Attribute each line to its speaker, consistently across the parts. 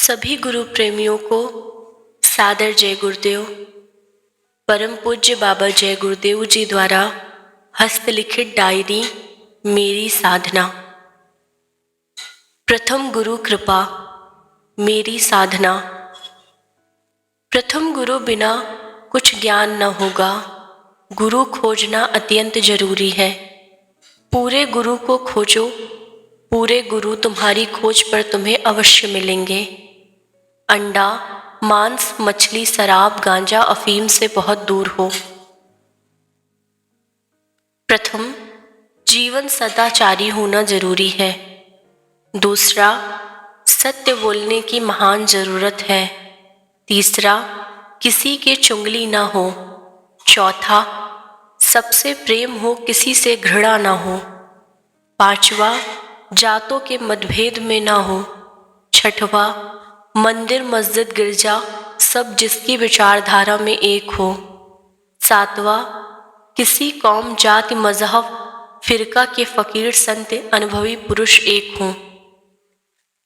Speaker 1: सभी गुरु प्रेमियों को सादर जय गुरुदेव। परम पूज्य बाबा जय गुरुदेव जी द्वारा हस्तलिखित डायरी मेरी साधना। प्रथम गुरु कृपा मेरी साधना। प्रथम गुरु बिना कुछ ज्ञान न होगा। गुरु खोजना अत्यंत जरूरी है। पूरे गुरु को खोजो। पूरे गुरु तुम्हारी खोज पर तुम्हें अवश्य मिलेंगे। अंडा, मांस, मछली, शराब, गांजा, अफीम से बहुत दूर हो। प्रथम, जीवन सदाचारी होना जरूरी है। दूसरा, सत्य बोलने की महान जरूरत है। तीसरा, किसी के चुंगली ना हो। चौथा, सबसे प्रेम हो, किसी से घृणा ना हो। पांचवा, जातों के मतभेद में ना हो। छठवा, मंदिर, मस्जिद, गिरजा सब जिसकी विचारधारा में एक हो। सातवां, किसी कौम, जाति, मजहब, फिरका के फकीर, संत, अनुभवी पुरुष एक हों।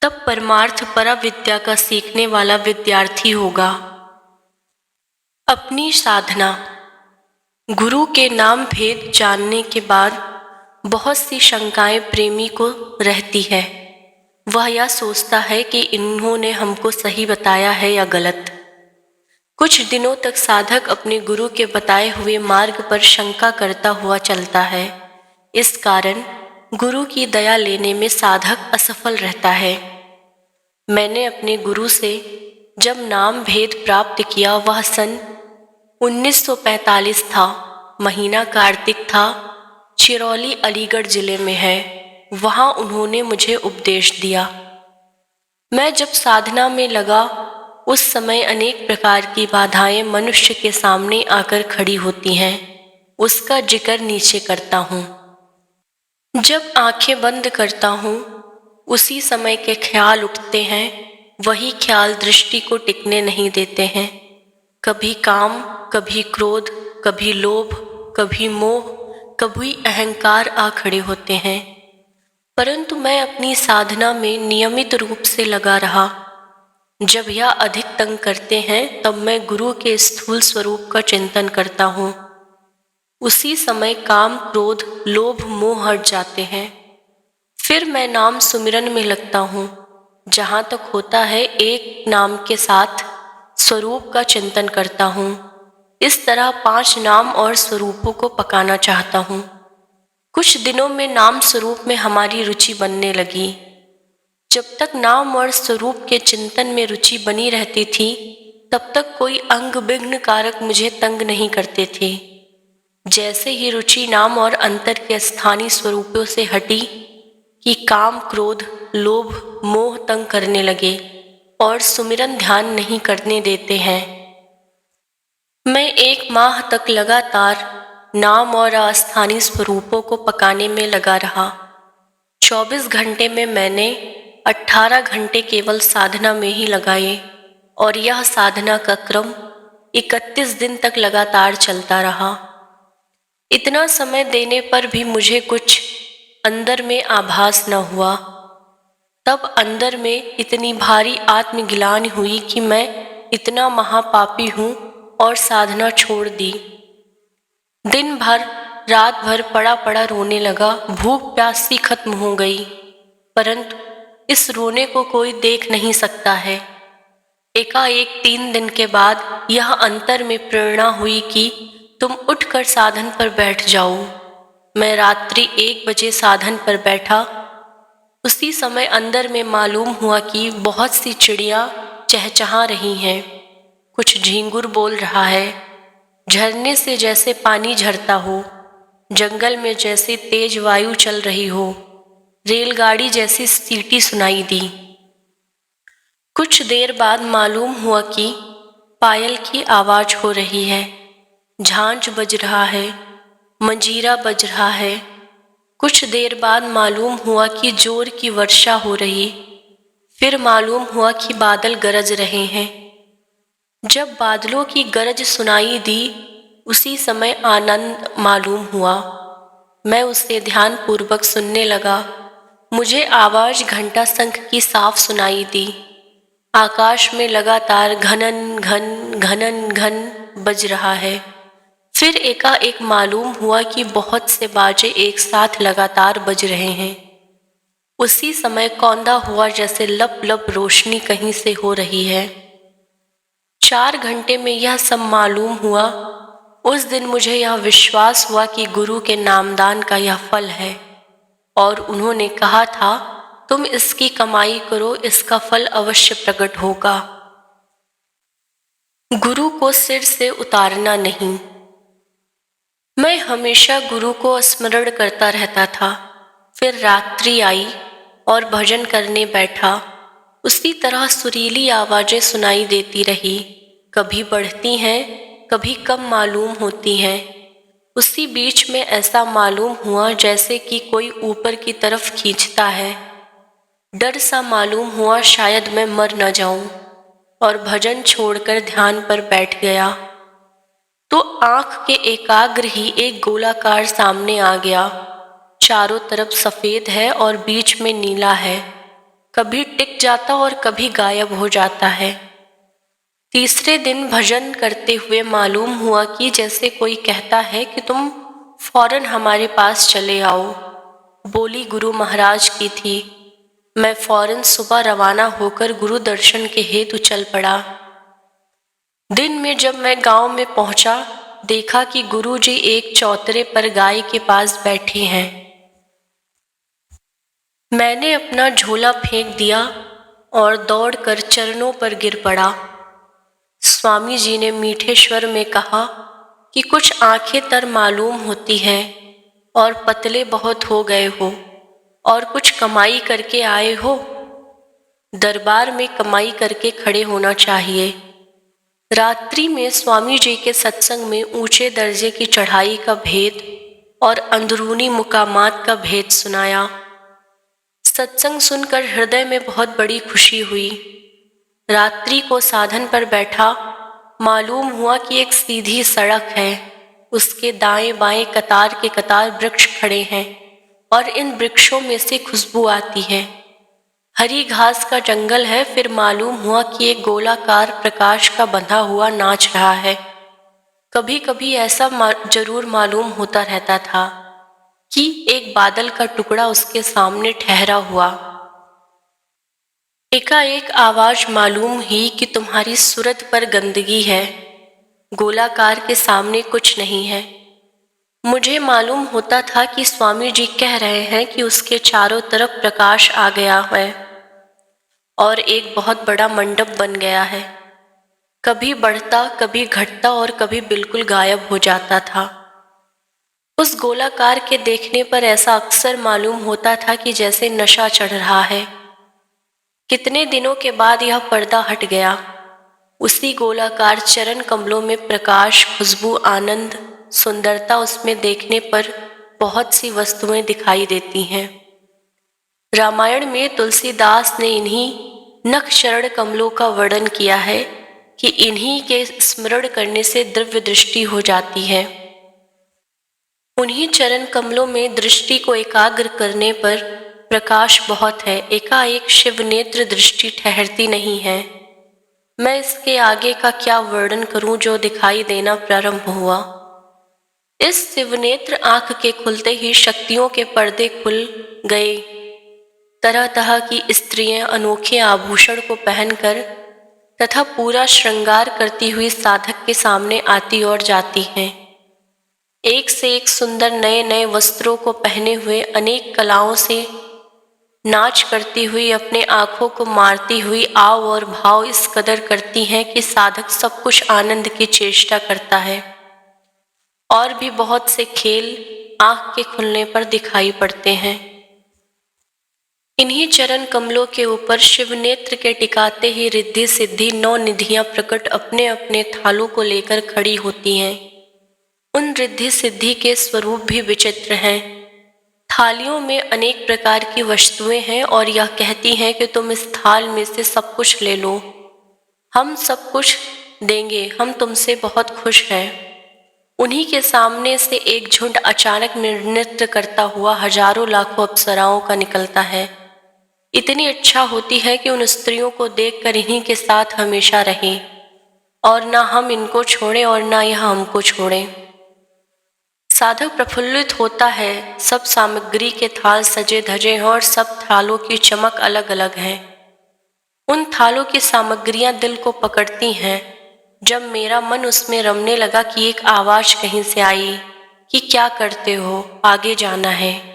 Speaker 1: तब परमार्थ परम विद्या का सीखने वाला विद्यार्थी होगा। अपनी साधना। गुरु के नाम भेद जानने के बाद बहुत सी शंकाएं प्रेमी को रहती है। वह यह सोचता है कि इन्होंने हमको सही बताया है या गलत। कुछ दिनों तक साधक अपने गुरु के बताए हुए मार्ग पर शंका करता हुआ चलता है। इस कारण गुरु की दया लेने में साधक असफल रहता है। मैंने अपने गुरु से जब नाम भेद प्राप्त किया, वह सन 1945 था। महीना कार्तिक था। चिरौली अलीगढ़ जिले में है। वहां उन्होंने मुझे उपदेश दिया। मैं जब साधना में लगा, उस समय अनेक प्रकार की बाधाएं मनुष्य के सामने आकर खड़ी होती हैं। उसका जिक्र नीचे करता हूँ। जब आंखें बंद करता हूँ, उसी समय के ख्याल उठते हैं। वही ख्याल दृष्टि को टिकने नहीं देते हैं। कभी काम, कभी क्रोध, कभी लोभ, कभी मोह, कभी अहंकार आ खड़े होते हैं। परंतु मैं अपनी साधना में नियमित रूप से लगा रहा। जब यह अधिक तंग करते हैं, तब मैं गुरु के स्थूल स्वरूप का चिंतन करता हूँ। उसी समय काम, क्रोध, लोभ, मोह हट जाते हैं। फिर मैं नाम सुमिरन में लगता हूँ। जहाँ तक होता है, एक नाम के साथ स्वरूप का चिंतन करता हूँ। इस तरह 5 नाम और स्वरूपों को पकाना चाहता हूँ। कुछ दिनों में नाम स्वरूप में हमारी रुचि बनने लगी। जब तक नाम और स्वरूप के चिंतन में रुचि बनी रहती थी, तब तक कोई अंग विघ्न कारक मुझे तंग नहीं करते थे। जैसे ही रुचि नाम और अंतर के स्थानीय स्वरूपों से हटी कि काम, क्रोध, लोभ, मोह तंग करने लगे और सुमिरन ध्यान नहीं करने देते हैं। मैं 1 माह तक लगातार नाम और अस्थानीय स्वरूपों को पकाने में लगा रहा। 24 घंटे में मैंने 18 घंटे केवल साधना में ही लगाए और यह साधना का क्रम 31 दिन तक लगातार चलता रहा। इतना समय देने पर भी मुझे कुछ अंदर में आभास न हुआ। तब अंदर में इतनी भारी आत्मग्लानि हुई कि मैं इतना महापापी हूँ और साधना छोड़ दी। दिन भर, रात भर पड़ा पड़ा रोने लगा। भूख प्यास सी खत्म हो गई, परंतु इस रोने को कोई देख नहीं सकता है। एकाएक 3 दिन के बाद यह अंतर में प्रेरणा हुई कि तुम उठकर साधन पर बैठ जाओ। मैं रात्रि 1 बजे साधन पर बैठा। उसी समय अंदर में मालूम हुआ कि बहुत सी चिड़िया चहचहा रही हैं। कुछ झींगुर बोल रहा है। झरने से जैसे पानी झरता हो, जंगल में जैसे तेज वायु चल रही हो, रेलगाड़ी जैसी सीटी सुनाई दी। कुछ देर बाद मालूम हुआ कि पायल की आवाज हो रही है, झांझ बज रहा है, मंजीरा बज रहा है। कुछ देर बाद मालूम हुआ कि जोर की वर्षा हो रही। फिर मालूम हुआ कि बादल गरज रहे हैं। जब बादलों की गरज सुनाई दी, उसी समय आनंद मालूम हुआ। मैं उसे ध्यान पूर्वक सुनने लगा। मुझे आवाज घंटा शंख की साफ सुनाई दी। आकाश में लगातार घनन घन घनन घन बज रहा है। फिर एकाएक मालूम हुआ कि बहुत से बाजे एक साथ लगातार बज रहे हैं। उसी समय कौंधा हुआ जैसे लप लप रोशनी कहीं से हो रही है। 4 घंटे में यह सब मालूम हुआ। उस दिन मुझे यह विश्वास हुआ कि गुरु के नामदान का यह फल है, और उन्होंने कहा था, तुम इसकी कमाई करो, इसका फल अवश्य प्रकट होगा। गुरु को सिर से उतारना नहीं। मैं हमेशा गुरु को स्मरण करता रहता था। फिर रात्रि आई और भजन करने बैठा। उसी तरह सुरीली आवाजें सुनाई देती रही, कभी बढ़ती हैं, कभी कम मालूम होती हैं। उसी बीच में ऐसा मालूम हुआ जैसे कि कोई ऊपर की तरफ खींचता है। डर सा मालूम हुआ शायद मैं मर न जाऊं, और भजन छोड़कर ध्यान पर बैठ गया तो आंख के एकाग्र ही एक गोलाकार सामने आ गया। चारों तरफ सफेद है और बीच में नीला है। कभी टिक जाता और कभी गायब हो जाता है। तीसरे दिन भजन करते हुए मालूम हुआ कि जैसे कोई कहता है कि तुम फौरन हमारे पास चले आओ। बोली गुरु महाराज की थी। मैं फौरन सुबह रवाना होकर गुरु दर्शन के हेतु चल पड़ा। दिन में जब मैं गांव में पहुंचा, देखा कि गुरुजी एक चौतरे पर गाय के पास बैठे हैं। मैंने अपना झोला फेंक दिया और दौड़कर चरणों पर गिर पड़ा। स्वामी जी ने मीठे स्वर में कहा कि कुछ आंखें तर मालूम होती हैं और पतले बहुत हो गए हो, और कुछ कमाई करके आए हो। दरबार में कमाई करके खड़े होना चाहिए। रात्रि में स्वामी जी के सत्संग में ऊंचे दर्जे की चढ़ाई का भेद और अंदरूनी मुकामात का भेद सुनाया। सत्संग सुनकर हृदय में बहुत बड़ी खुशी हुई। रात्रि को साधन पर बैठा, मालूम हुआ कि एक सीधी सड़क है। उसके दाएं बाएं कतार के कतार वृक्ष खड़े हैं और इन वृक्षों में से खुशबू आती है। हरी घास का जंगल है। फिर मालूम हुआ कि एक गोलाकार प्रकाश का बंधा हुआ नाच रहा है। कभी कभी ऐसा जरूर मालूम होता रहता था कि एक बादल का टुकड़ा उसके सामने ठहरा हुआ। एकाएक आवाज मालूम ही कि तुम्हारी सूरत पर गंदगी है, गोलाकार के सामने कुछ नहीं है। मुझे मालूम होता था कि स्वामी जी कह रहे हैं कि उसके चारों तरफ प्रकाश आ गया है और एक बहुत बड़ा मंडप बन गया है। कभी बढ़ता, कभी घटता और कभी बिल्कुल गायब हो जाता था। उस गोलाकार के देखने पर ऐसा अक्सर मालूम होता था कि जैसे नशा चढ़ रहा है। कितने दिनों के बाद यह पर्दा हट गया। उसी गोलाकार चरण कमलों में प्रकाश, खुशबू, आनंद, सुंदरता उसमें देखने पर बहुत सी वस्तुएं दिखाई देती हैं। रामायण में तुलसीदास ने इन्हीं नख चरण कमलों का वर्णन किया है कि इन्हीं के स्मरण करने से दिव्य दृष्टि हो जाती है। उन्हीं चरण कमलों में दृष्टि को एकाग्र करने पर प्रकाश बहुत है। एकाएक शिव नेत्र दृष्टि ठहरती नहीं है। मैं इसके आगे का क्या वर्णन करूं जो दिखाई देना प्रारंभ हुआ। इस शिवनेत्र आंख के खुलते ही शक्तियों के पर्दे खुल गए। तरह तरह की स्त्रियां अनोखे आभूषण को पहनकर तथा पूरा श्रृंगार करती हुई साधक के सामने आती और जाती हैं। एक से एक सुंदर नए नए वस्त्रों को पहने हुए, अनेक कलाओं से नाच करती हुई, अपने आंखों को मारती हुई आव और भाव इस कदर करती हैं कि साधक सब कुछ आनंद की चेष्टा करता है। और भी बहुत से खेल आंख के खुलने पर दिखाई पड़ते हैं। इन्हीं चरण कमलों के ऊपर शिव नेत्र के टिकाते ही रिद्धि सिद्धि 9 निधियां प्रकट अपने अपने थालों को लेकर खड़ी होती हैं। उन रिद्धि सिद्धि के स्वरूप भी विचित्र हैं। थालियों में अनेक प्रकार की वस्तुएं हैं और यह कहती हैं कि तुम इस थाल में से सब कुछ ले लो, हम सब कुछ देंगे, हम तुमसे बहुत खुश हैं। उन्हीं के सामने से एक झुंड अचानक नृत्य करता हुआ हजारों लाखों अप्सराओं का निकलता है। इतनी इच्छा होती है कि उन स्त्रियों को देखकर इन्हीं के साथ हमेशा रहें और ना हम इनको छोड़ें और ना यह हमको छोड़ें। साधक प्रफुल्लित होता है, सब सामग्री के थाल सजे धजे हैं और सब थालों की चमक अलग अलग है। उन थालों की सामग्रियां दिल को पकड़ती हैं। जब मेरा मन उसमें रमने लगा कि एक आवाज कहीं से आई कि क्या करते हो, आगे जाना है।